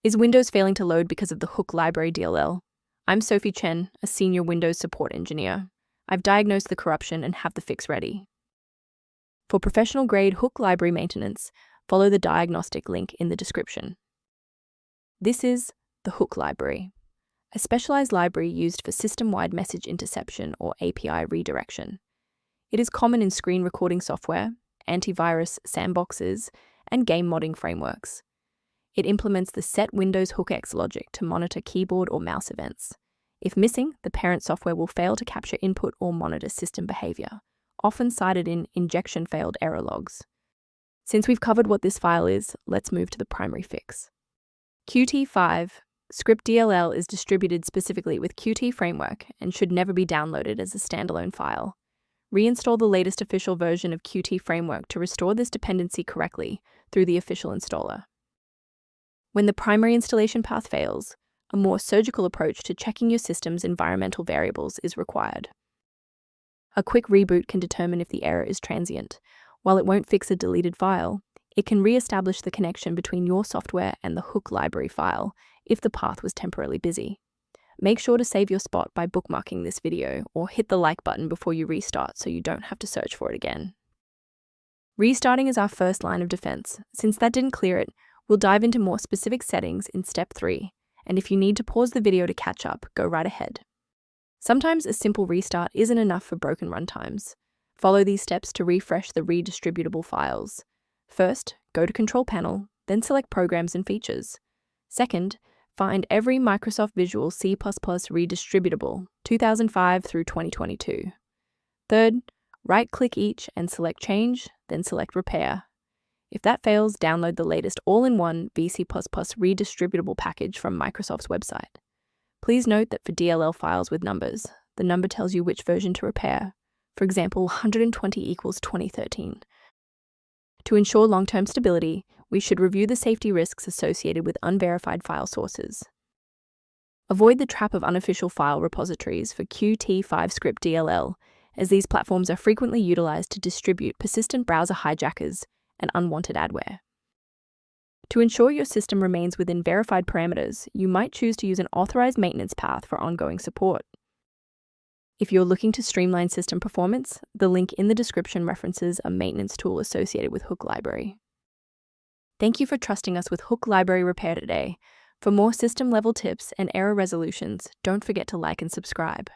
Is Windows failing to load because of the Hook Library DLL? I'm Sophie Chen, a senior Windows support engineer. I've diagnosed the corruption and have the fix ready. For professional-grade Hook library maintenance, follow the diagnostic link in the description. This is the Hook Library, a specialized library used for system-wide message interception or API redirection. It is common in screen recording software, antivirus sandboxes, and game modding frameworks. It implements the SetWindowsHookEx logic to monitor keyboard or mouse events. If missing, the parent software will fail to capture input or monitor system behavior, often cited in injection failed error logs. Since we've covered what this file is, let's move to the primary fix. Qt5 script DLL is distributed specifically with Qt framework and should never be downloaded as a standalone file. Reinstall the latest official version of Qt framework to restore this dependency correctly through the official installer. When the primary installation path fails, a more surgical approach to checking your system's environmental variables is required. A quick reboot can determine if the error is transient. While it won't fix a deleted file, it can re-establish the connection between your software and the Hook library file if the path was temporarily busy. Make sure to save your spot by bookmarking this video or hit the like button before you restart so you don't have to search for it again. Restarting is our first line of defense. Since that didn't clear it, we'll dive into more specific settings in step 3, and if you need to pause the video to catch up, go right ahead. Sometimes a simple restart isn't enough for broken runtimes. Follow these steps to refresh the redistributable files. First, go to Control Panel, then select Programs and Features. Second, find every Microsoft Visual C++ Redistributable 2005 through 2022. Third, right-click each and select Change, then select Repair. If that fails, download the latest all-in-one VC++ redistributable package from Microsoft's website. Please note that for DLL files with numbers, the number tells you which version to repair. For example, 120 equals 2013. To ensure long-term stability, we should review the safety risks associated with unverified file sources. Avoid the trap of unofficial file repositories for Qt5 script DLL, as these platforms are frequently utilized to distribute persistent browser hijackers and unwanted adware. To ensure your system remains within verified parameters, you might choose to use an authorized maintenance path for ongoing support. If you're looking to streamline system performance, the link in the description references a maintenance tool associated with Hook Library. Thank you for trusting us with Hook Library Repair today. For more system-level tips and error resolutions, don't forget to like and subscribe.